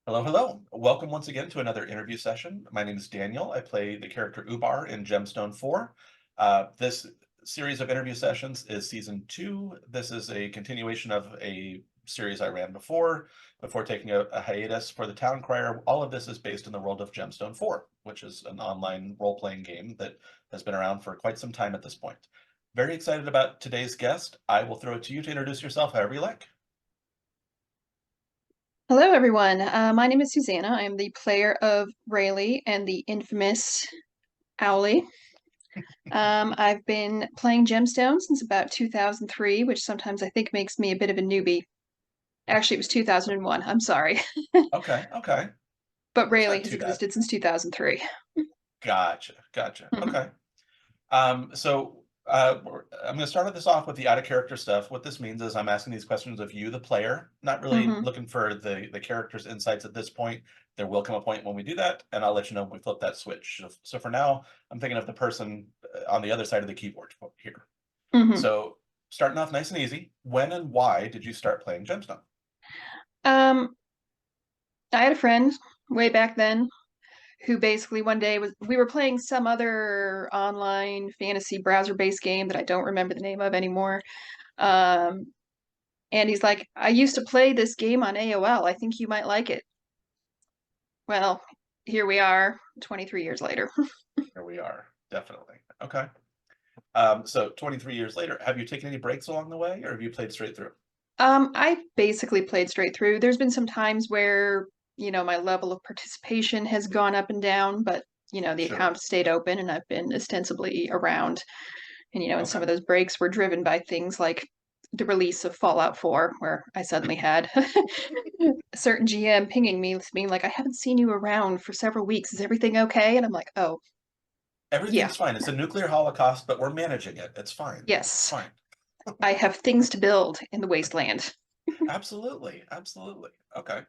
Hello, hello. Welcome once again to another interview session. My name is Daniel. I play the character Oubar in Gemstone 4. This series of interview sessions is season 2. This is a continuation of a series I ran before taking a hiatus for the TownCrier. All of this is based in the world of Gemstone 4, which is an online role-playing game that has been around for quite some time at this point. Very excited about today's guest. I will throw it to you to introduce yourself however you like. Hello, everyone. My name is Susanna. I am the player of Raelee and the infamous Owlie. I've been playing Gemstone since about 2003, which sometimes I think makes me a bit of a newbie. Actually, it was 2001. I'm sorry. Okay, okay. But That's Raelee not has too bad. existed since 2003. Gotcha, gotcha. Mhm. Okay. I'm going to start this off with the out of character stuff. What this means is I'm asking these questions of you, the player, not really Mhm. looking for the character's insights at this point. There will come a point when we do that, and I'll let you know when we flip that switch. So for now, I'm thinking of the person on the other side of the keyboard here. Mhm. So starting off nice and easy, when and why did you start playing Gemstone? Um, I had a friend way back then who basically one day we were playing some other online fantasy browser-based game that I don't remember the name of anymore. Um, And he's like, I used to play this game on AOL. I think you might like it. Well, here we are 23 years later. Here we are, definitely. Okay. So 23 years later, have you taken any breaks along the way, or have you played straight through? I basically played straight through. There's been some times where, my level of participation has gone up and down, but, the Sure. account stayed open and I've been ostensibly around. And some Okay. of those breaks were driven by things like the release of Fallout 4, where I suddenly had a certain GM pinging me, being like, I haven't seen you around for several weeks. Is everything okay? And I'm like, oh, yeah, Everything's fine. It's a nuclear holocaust, but we're managing it. It's fine. It's yes. fine. I have things to build in the wasteland. Absolutely. Absolutely. Okay.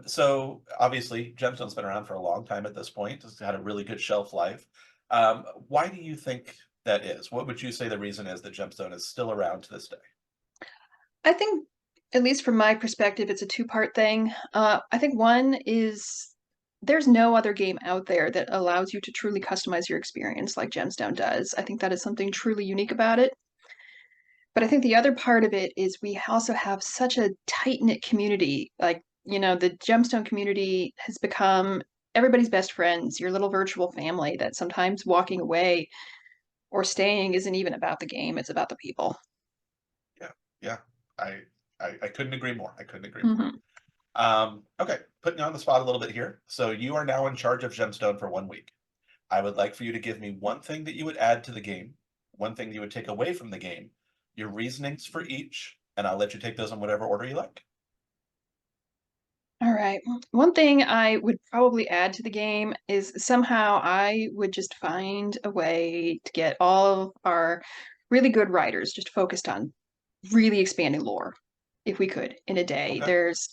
So obviously, Gemstone's been around for a long time at this point. It's had a really good shelf life. Why do you think that is? What would you say the reason is that Gemstone is still around to this day? I think, at least from my perspective, it's a two-part thing. I think one is there's no other game out there that allows you to truly customize your experience like Gemstone does. I think that is something truly unique about it. But I think the other part of it is we also have such a tight-knit community. Like, the Gemstone community has become everybody's best friends, your little virtual family that sometimes walking away or staying isn't even about the game, it's about the people. Yeah. Yeah. I, I couldn't agree more. I couldn't agree more. Mhm. Okay, putting you on the spot a little bit here. So you are now in charge of Gemstone for 1 week. I would like for you to give me one thing that you would add to the game, one thing you would take away from the game, your reasonings for each, and I'll let you take those in whatever order you like. All right. One thing I would probably add to the game is somehow I would just find a way to get all of our really good writers just focused on really expanding lore, if we could, in a day. Okay. There's,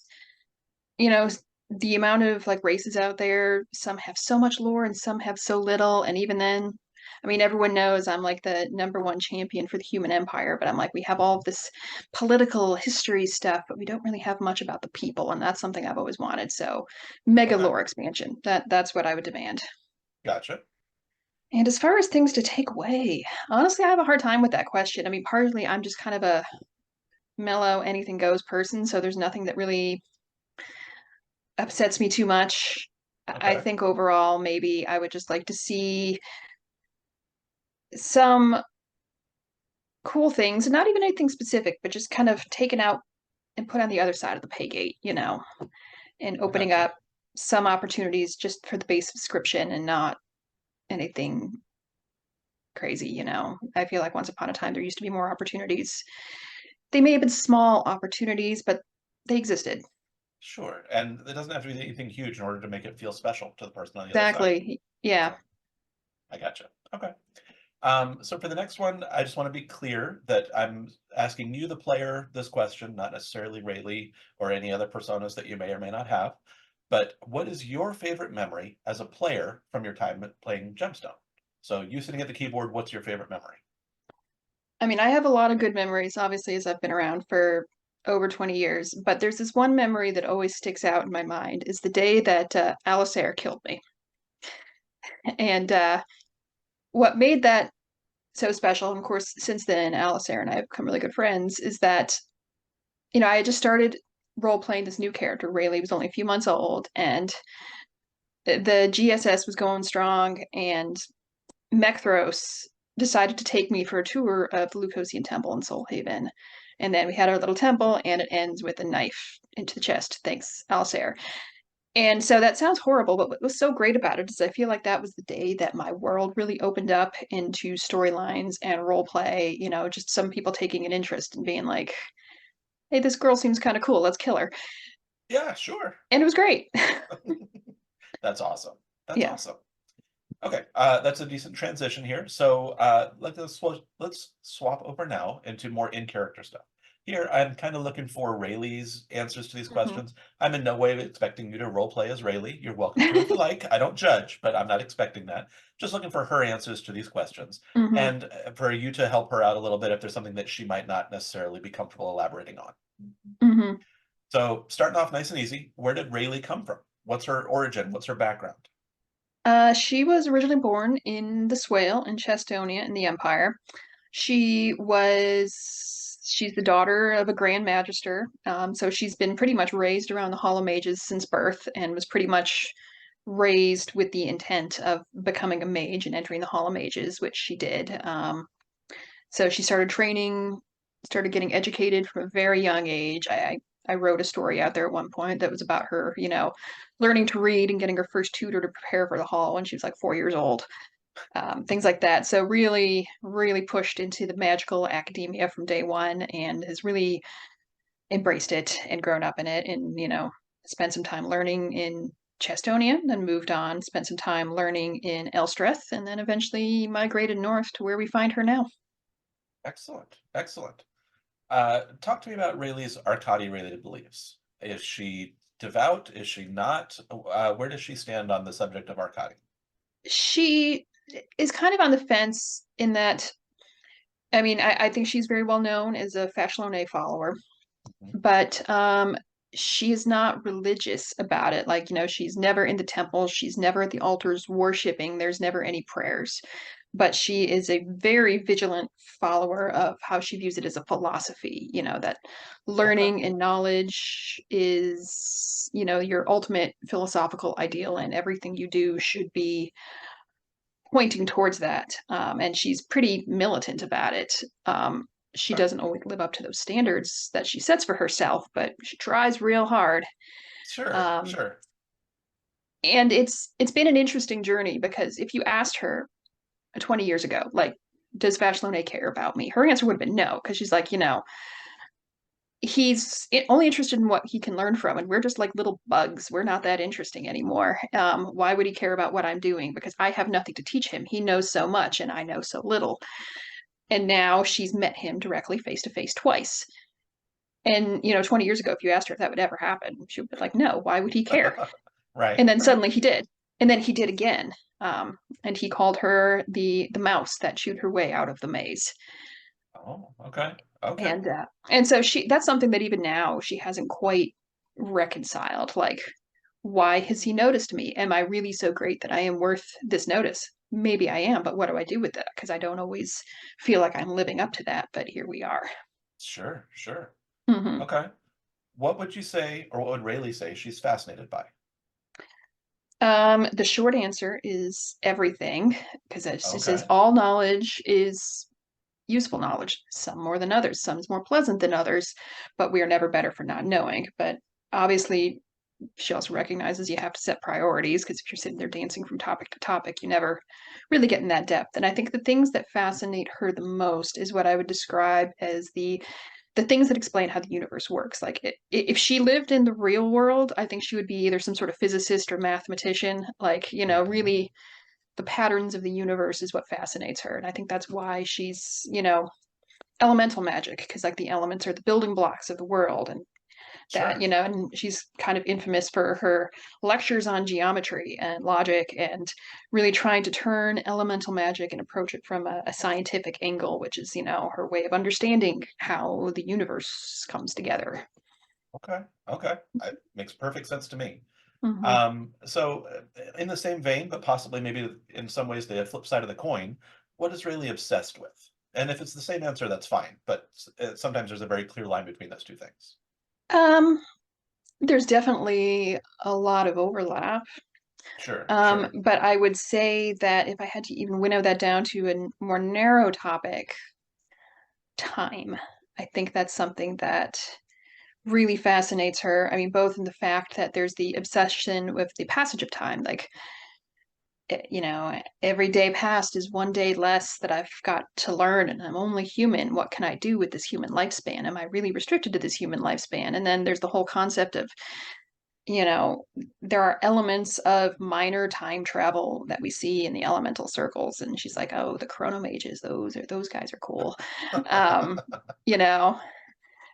you know, the amount of like races out there, some have so much lore and some have so little. And even then, I mean, everyone knows I'm like the number one champion for the human empire, but I'm like, we have all of this political history stuff, but we don't really have much about the people, and that's something I've always wanted. So mega Okay. lore expansion. That's what I would demand. Gotcha. And as far as things to take away, honestly, I have a hard time with that question. I mean, partly I'm just kind of a mellow, anything goes person, so there's nothing that really upsets me too much. I Okay. think overall, maybe I would just like to see some cool things, not even anything specific, but just kind of taken out and put on the other side of the pay gate, and I opening gotcha. up some opportunities just for the base subscription and not anything crazy. I feel like once upon a time there used to be more opportunities. They may have been small opportunities, but they existed. Sure. And it doesn't have to be anything huge in order to make it feel special to the person on the other side. Exactly. Yeah. So I gotcha. Okay. So for the next one, I just want to be clear that I'm asking you, the player, this question, not necessarily Raelee or any other personas that you may or may not have. But what is your favorite memory as a player from your time playing Gemstone? So you sitting at the keyboard, what's your favorite memory? I mean, I have a lot of good memories, obviously, as I've been around for over 20 years, but there's this one memory that always sticks out in my mind is the day that Alistair killed me. And what made that so special, and of course, since then, Alistair and I have become really good friends, is that, I had just started role playing this new character. Raelee was only a few months old, and the GSS was going strong, and Mechthros decided to take me for a tour of the Lucosian Temple in Soul Haven. And then we had our little temple, and it ends with a knife into the chest. Thanks, Alistair. And so that sounds horrible, but what was so great about it is I feel like that was the day that my world really opened up into storylines and role play, just some people taking an interest and being like, hey, this girl seems kind of cool. Let's kill her. Yeah, sure. And it was great. That's awesome. That's Yeah. awesome. Okay, that's a decent transition here. So let's swap over now into more in-character stuff. Here, I'm kind of looking for Rayleigh's answers to these Mm-hmm. questions. I'm in no way expecting you to role play as Raelee. You're welcome to if you like. I don't judge, but I'm not expecting that. Just looking for her answers to these questions Mm-hmm. and for you to help her out a little bit if there's something that she might not necessarily be comfortable elaborating on. Mm-hmm. So starting off nice and easy, where did Raelee come from? What's her origin? What's her background? She was originally born in the Swale in Chestonia in the Empire. She's the daughter of a Grand Magister. So she's been pretty much raised around the Hollow Mages since birth and was pretty much raised with the intent of becoming a mage and entering the Hollow Mages, which she did. So she started training, started getting educated from a very young age. I wrote a story out there at one point that was about her, learning to read and getting her first tutor to prepare for the hall when she was like 4 years old, things like that. So really, really pushed into the magical academia from day one and has really embraced it and grown up in it and, spent some time learning in Chestonia, then moved on, spent some time learning in Elstreth, and then eventually migrated north to where we find her now. Excellent, excellent. Talk to me about Rayleigh's Arcadi-related beliefs. Is she devout? Is she not? Where does she stand on the subject of Arcadi? She is kind of on the fence in that, I mean, I think she's very well known as a Fascination follower, Mhm. but she is not religious about it. Like, she's never in the temple, she's never at the altars worshiping, there's never any prayers. But she is a very vigilant follower of how she views it as a philosophy, that Okay, learning and knowledge is, your ultimate philosophical ideal, and everything you do should be pointing towards that. And she's pretty militant about it. She okay. doesn't always live up to those standards that she sets for herself, but she tries real hard. Sure, Um, sure. and it's been an interesting journey because if you asked her 20 years ago, like, does Vashlone care about me? Her answer would have been no, because she's like, he's only interested in what he can learn from, and we're just like little bugs. We're not that interesting anymore. Why would he care about what I'm doing? Because I have nothing to teach him. He knows so much, and I know so little. And now she's met him directly face to face twice. And 20 years ago, if you asked her if that would ever happen, she would be like, no, why would he care? Right, And then right. suddenly he did. And then he did again. And he called her the mouse that chewed her way out of the maze. Oh, okay, okay. And so that's something that even now she hasn't quite reconciled. Like, why has he noticed me? Am I really so great that I am worth this notice? Maybe I am, but what do I do with it? Because I don't always feel like I'm living up to that. But here we are. Sure, sure. Hmm. Okay. What would you say, or what would Rayleigh say she's fascinated by? The short answer is everything, because it says Okay. all knowledge is useful knowledge, some more than others, some is more pleasant than others, but we are never better for not knowing. But obviously, she also recognizes you have to set priorities because if you're sitting there dancing from topic to topic, you never really get in that depth. And I think the things that fascinate her the most is what I would describe as the things that explain how the universe works. Like if she lived in the real world, I think she would be either some sort of physicist or mathematician. Like, Hmm. really the patterns of the universe is what fascinates her. And I think that's why she's, elemental magic, because like the elements are the building blocks of the world. And that, Sure. and she's kind of infamous for her lectures on geometry and logic and really trying to turn elemental magic and approach it from a scientific angle, which is, her way of understanding how the universe comes together. Okay. Okay. Makes perfect sense to me. Hmm. In the same vein, but possibly maybe in some ways the flip side of the coin, what is Rayleigh obsessed with? And if it's the same answer, that's fine. But sometimes there's a very clear line between those two things. Um, there's definitely a lot of overlap. Sure, sure. But I would say that if I had to even winnow that down to a more narrow topic, time. I think that's something that really fascinates her. I mean, both in the fact that there's the obsession with the passage of time, like, every day past is one day less that I've got to learn, and I'm only human. What can I do with this human lifespan? Am I really restricted to this human lifespan? And then there's the whole concept of, you know, there are elements of minor time travel that we see in the elemental circles. And she's like, oh, the chronomages, those guys are cool. Um, you know,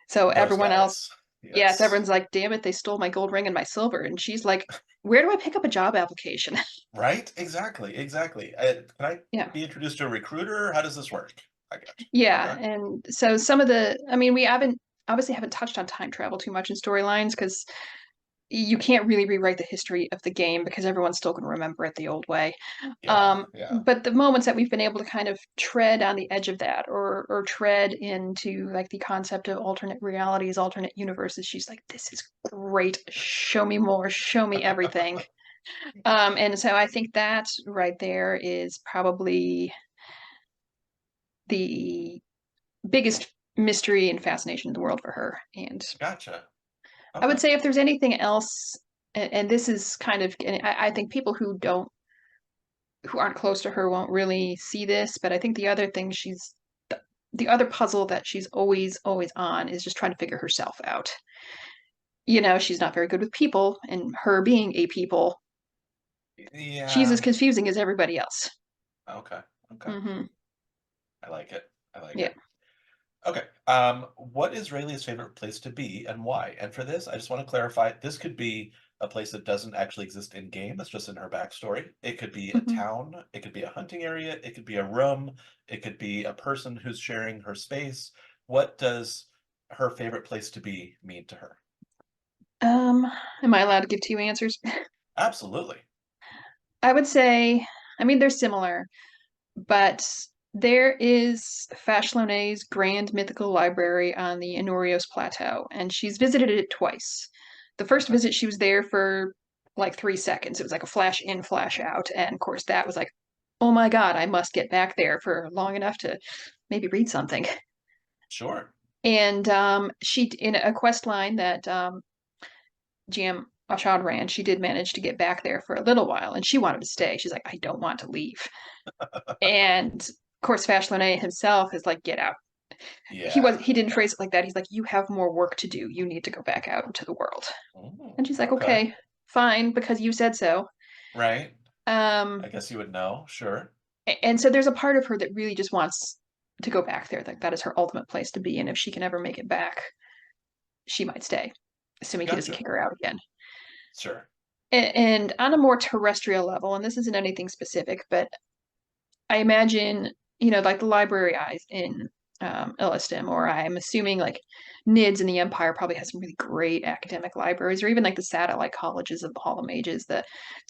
so Those everyone else, guys. yes, Yes. everyone's like, damn it, they stole my gold ring and my silver. And she's like, where do I pick up a job application? Right? Exactly. Exactly. Can I Yeah. be introduced to a recruiter? How does this work? I got you. Yeah. Okay. And so some of the, I mean, we haven't obviously haven't touched on time travel too much in storylines because you can't really rewrite the history of the game because everyone's still going to remember it the old way. Yeah. Yeah. But the moments that we've been able to kind of tread on the edge of that or tread into like the concept of alternate realities, alternate universes, she's like, this is great. Show me more, show me everything. And so I think that right there is probably the biggest mystery and fascination in the world for her. And Gotcha. I would Okay. say if there's anything else, and this is kind of, and I think people who aren't close to her won't really see this, but I think the other thing the other puzzle that she's always on is just trying to figure herself out. She's not very good with people, and her being a people, she's as Yeah. confusing as everybody else. Okay. Okay. Hmm. I like it. I like Yeah. it. Okay. What is Rayleigh's favorite place to be and why? And for this, I just want to clarify, this could be a place that doesn't actually exist in game. It's just in her backstory. It could be a Hmm. town. It could be a hunting area. It could be a room. It could be a person who's sharing her space. What does her favorite place to be mean to her? Um, am I allowed to give two answers? Absolutely. I would say, I mean, they're similar, but there is Fashlonet's Grand Mythical Library on the Inurios Plateau, and she's visited it twice. The first Okay. visit, she was there for like 3 seconds. It was like a flash in, flash out. And of course, that was like, oh my God, I must get back there for long enough to maybe read something. Sure. And she, in a quest line that GM Achad ran, she did manage to get back there for a little while, and she wanted to stay. She's like, I don't want to leave. And of course, Fashlonet himself is like, get out. Yeah. He didn't Yeah. phrase it like that. He's like, you have more work to do. You need to go back out into the world. Mm, And she's like, okay. okay, fine, because you said so. Right. I Um, guess you would know. Sure. and so there's a part of her that really just wants to go back there. Like that is her ultimate place to be. And if she can ever make it back, she might stay, assuming he doesn't Gotcha. kick her out again. Sure. And on a more terrestrial level, and this isn't anything specific, but I imagine, like the library eyes in Illistim, or I'm assuming like NIDS in the Empire probably has some really great academic libraries, or even like the satellite colleges of the Hall of Mages, the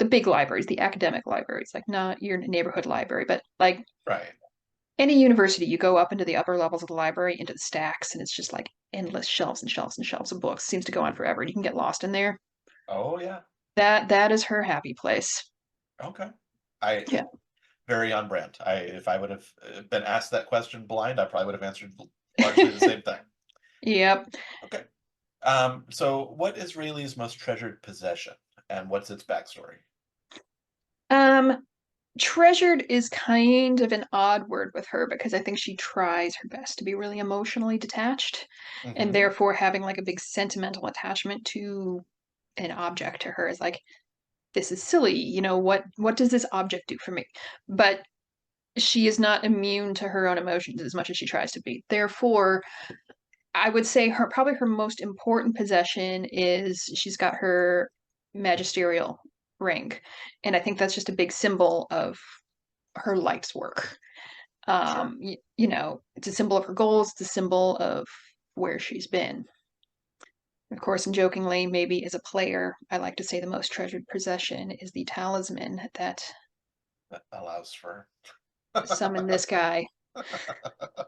big libraries, the academic libraries, like not your neighborhood library, but like Right. any university, you go up into the upper levels of the library, into the stacks, and it's just like endless shelves and shelves and shelves of books. Seems to go on forever. You can get lost in there. Oh, yeah. That is her happy place. Okay. I Yeah. very on brand. If I would have been asked that question blind, I probably would have answered largely the same thing. Yep. Okay. So what is Rayleigh's most treasured possession and what's its backstory? Um, treasured is kind of an odd word with her because I think she tries her best to be really emotionally detached and Hmm. therefore having like a big sentimental attachment to an object to her is like, this is silly. What does this object do for me? But she is not immune to her own emotions as much as she tries to be. Therefore, I would say probably her most important possession is she's got her magisterial ring, and I think that's just a big symbol of her life's work. Sure. It's a symbol of her goals. It's a symbol of where she's been. Of course, and jokingly, maybe as a player, I like to say the most treasured possession is the talisman that That allows for. summoned this guy.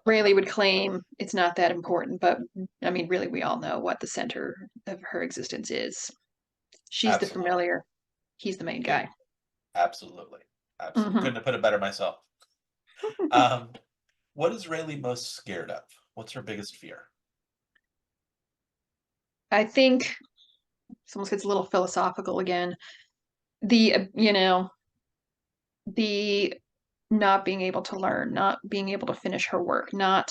Raelee would claim it's not that important, but I mean, really, we all know what the center of her existence is. She's the Absolutely. familiar, he's the main Yeah, guy. absolutely. Absolutely. Hmm Couldn't have put it better myself. Um, what is Rayleigh most scared of? What's her biggest fear? I think this almost gets a little philosophical again. The not being able to learn, not being able to finish her work, not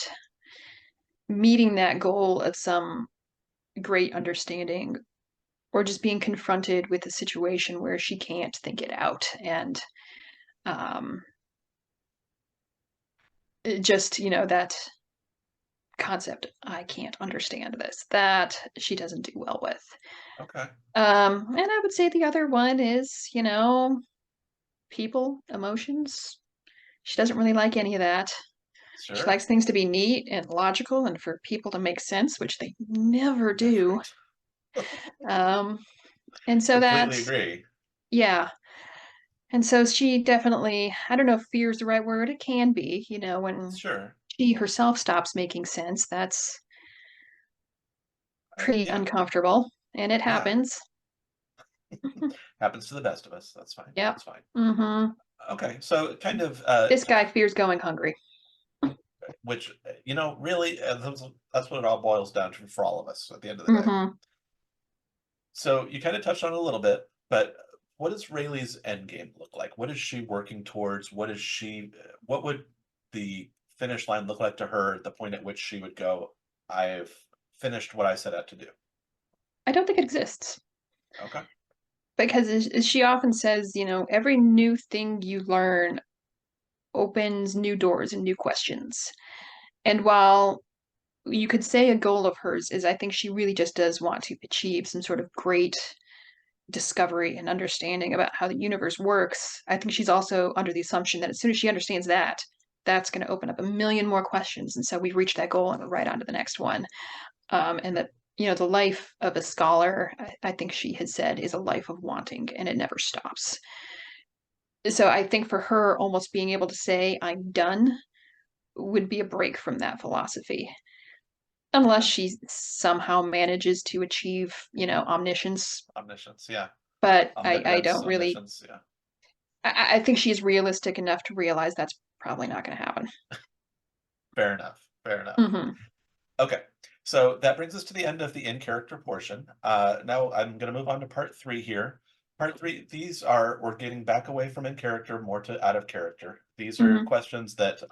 meeting that goal of some great understanding, or just being confronted with a situation where she can't think it out. And um, that concept, I can't understand this, that she doesn't do well with. Okay. And I would say the other one is, people, emotions. She doesn't really like any of that. She Sure. likes things to be neat and logical and for people to make sense, which they never do. Different. Um, and so Completely that's, agree. yeah. And so she definitely, I don't know if fear is the right word. It can be, when Sure. she herself stops making sense, that's pretty Yeah. uncomfortable. And it Yeah. happens. Happens to the best of us. That's fine. Yep. That's fine. hmm Okay. So kind of This guy fears going hungry. which really that's what it all boils down to for all of us at the end of the day. hmm So you kind of touched on it a little bit, but what does Rayleigh's end game look like? What is she working towards? What would the finish line look like to her, the point at which she would go, I've finished what I set out to do? I don't think it exists Okay. because as she often says, every new thing you learn opens new doors and new questions. And while you could say a goal of hers is, I think she really just does want to achieve some sort of great discovery and understanding about how the universe works. I think she's also under the assumption that as soon as she understands that, that's going to open up a million more questions. And so we've reached that goal and we're right on to the next one. And that, the life of a scholar, I think she has said, is a life of wanting and it never stops. So I think for her, almost being able to say, I'm done, would be a break from that philosophy. Unless Okay. she somehow manages to achieve, omniscience. Omniscience, yeah. But I Omnipotence, don't really, omniscience, yeah. I think she's realistic enough to realize that's probably not going to happen. Fair enough. Fair enough. Hmm Okay, so that brings us to the end of the in-character portion. Now I'm going to move on to part three here. Part three, we're getting back away from in-character, more to out of character. These are hmm questions that,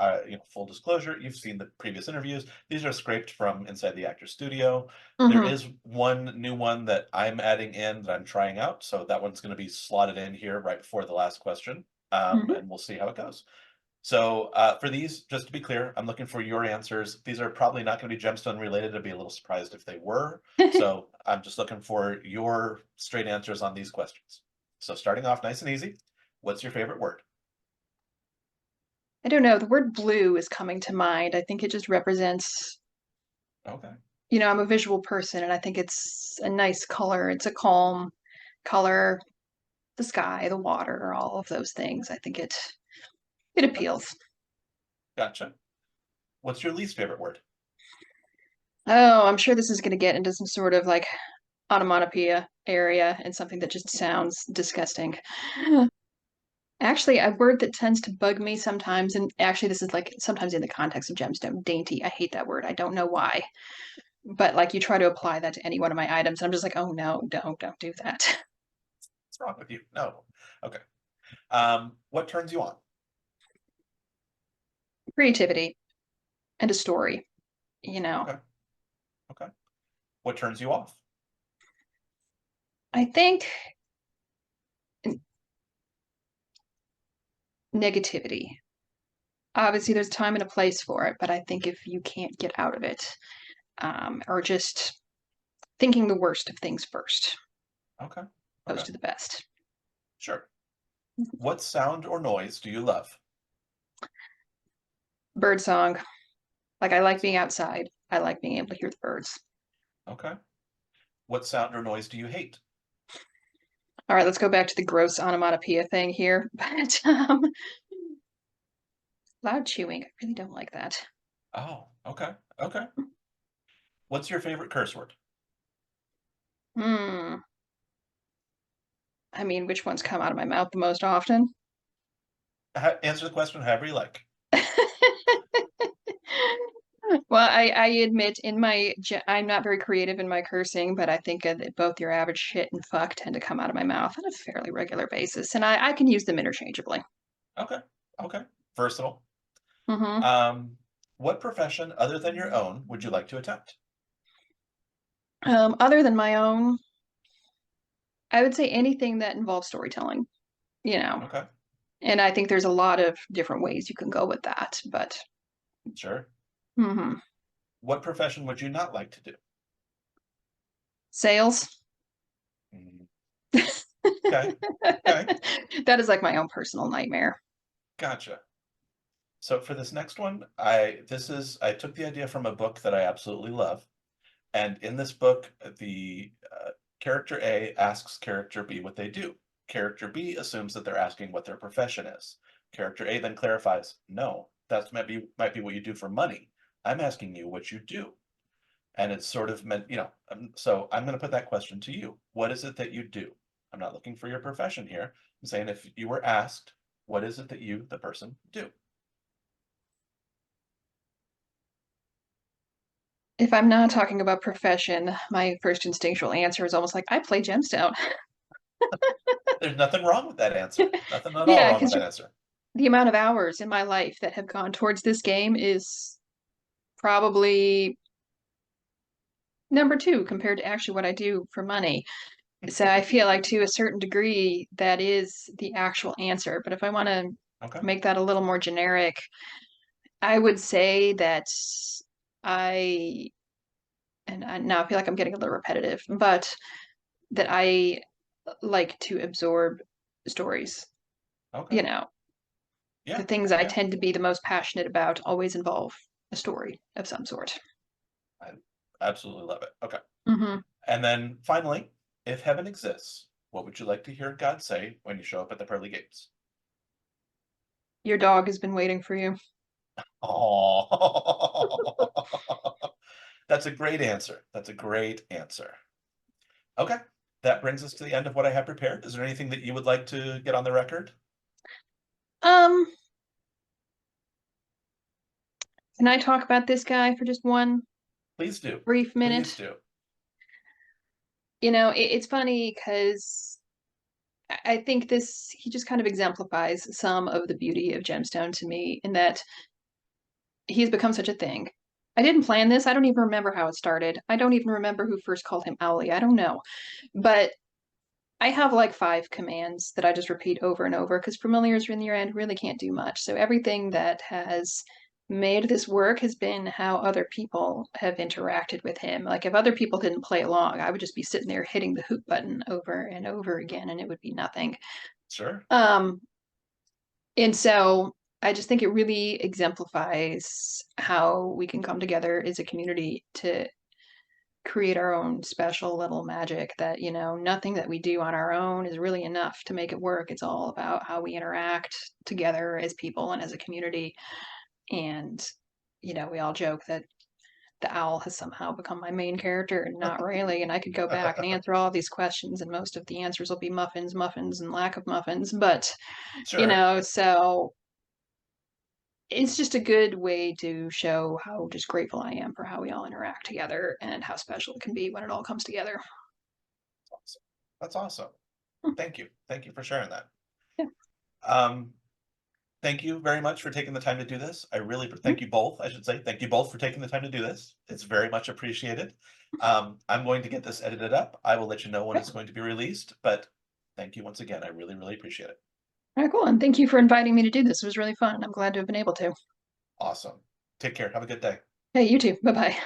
full disclosure, you've seen the previous interviews. These are scraped from inside the actor studio. There hmm is one new one that I'm adding in that I'm trying out, so that one's going to be slotted in here right before the last question, hmm and we'll see how it goes. So for these, just to be clear, I'm looking for your answers. These are probably not going to be gemstone related. I'd be a little surprised if they were. So I'm just looking for your straight answers on these questions. So starting off nice and easy, what's your favorite word? I don't know. The word blue is coming to mind. I think it just represents, Okay, I'm a visual person and I think it's a nice color. It's a calm color, the sky, the water, all of those things. I think it okay, appeals. gotcha. What's your least favorite word? Oh, I'm sure this is going to get into some sort of like onomatopoeia area and something that just sounds disgusting. Actually, a word that tends to bug me sometimes, and actually, this is like sometimes in the context of gemstone, dainty. I hate that word. I don't know why. But like you try to apply that to any one of my items, and I'm just like, oh no, don't do that. What's wrong with you? No. Okay. What turns you on? Creativity and a story, you know. Okay, okay. What turns you off? I think negativity. Obviously, there's time and a place for it, but I think if you can't get out of it, or just thinking the worst of things first, Okay. Okay. opposed to the best. Sure. What sound or noise do you love? Bird song. Like I like being outside. I like being able to hear the birds. Okay. What sound or noise do you hate? All right, let's go back to the gross onomatopoeia thing here. But loud chewing, I really don't like that. Oh, okay. Okay. What's your favorite curse word? Hmm. I mean, which ones come out of my mouth the most often? Answer the question however you like. Well, I admit I'm not very creative in my cursing, but I think that both your average shit and fuck tend to come out of my mouth on a fairly regular basis, and I can use them interchangeably. Okay. Okay. Versatile. Hmm. Um, what profession other than your own would you like to attempt? Other than my own, I would say anything that involves storytelling, you know, Okay. and I think there's a lot of different ways you can go with that, but Sure. mhm. What profession would you not like to do? Sales. Mm, okay. Okay. That is like my own personal nightmare. Gotcha. So for this next one, I took the idea from a book that I absolutely love. And in this book, the character A asks character B what they do. Character B assumes that they're asking what their profession is. Character A then clarifies, no, that might be what you do for money. I'm asking you what you do. And it's sort of meant, so I'm going to put that question to you. What is it that you do? I'm not looking for your profession here. I'm saying if you were asked, what is it that you, the person, do? If I'm not talking about profession, my first instinctual answer is almost like I play gemstone. There's nothing wrong with that answer. Nothing at all Yeah, wrong with because that answer. the amount of hours in my life that have gone towards this game is probably number two compared to actually what I do for money. So I feel like to a certain degree that is the actual answer. But if I want to Okay, make that a little more generic, I would say that I, now I feel like I'm getting a little repetitive, but that I like to absorb stories. okay. You know, the Yeah, things I yeah. tend to be the most passionate about always involve a story of some sort. I absolutely love it. Okay. Hmm. And then finally, if heaven exists, what would you like to hear God say when you show up at the pearly gates? Your dog has been waiting for you. Oh, that's a great answer. That's a great answer. Okay. That brings us to the end of what I have prepared. Is there anything that you would like to get on the record? Um, can I talk about this guy for just one Please do. brief Please minute? do. It's funny because I think he just kind of exemplifies some of the beauty of Gemstone to me in that he's become such a thing. I didn't plan this. I don't even remember how it started. I don't even remember who first called him Owly. I don't know. But I have like five commands that I just repeat over and over because familiars in your end really can't do much. So everything that has made this work has been how other people have interacted with him. Like if other people didn't play along, I would just be sitting there hitting the hoop button over and over again and it would be nothing. Sure. Um, and so I just think it really exemplifies how we can come together as a community to create our own special little magic that, nothing that we do on our own is really enough to make it work. It's all about how we interact together as people and as a community. And, we all joke that the owl has somehow become my main character and not Raelee. And I could go back and answer all these questions, and most of the answers will be muffins, muffins, and lack of muffins. But, Sure. so it's just a good way to show how just grateful I am for how we all interact together and how special it can be when it all comes together. Awesome. That's awesome. Thank you. Thank you for sharing that. Yeah. Um, Thank you very much for taking the time to do this. Thank you both, I should say. Thank you both for taking the time to do this. It's very much appreciated. I'm going to get this edited up. I will let you know when Great. it's going to be released, but thank you once again. I really, really appreciate it. All right, cool. And thank you for inviting me to do this. It was really fun. I'm glad to have been able to. Awesome. Take care. Have a good day. Hey, you too. Bye bye.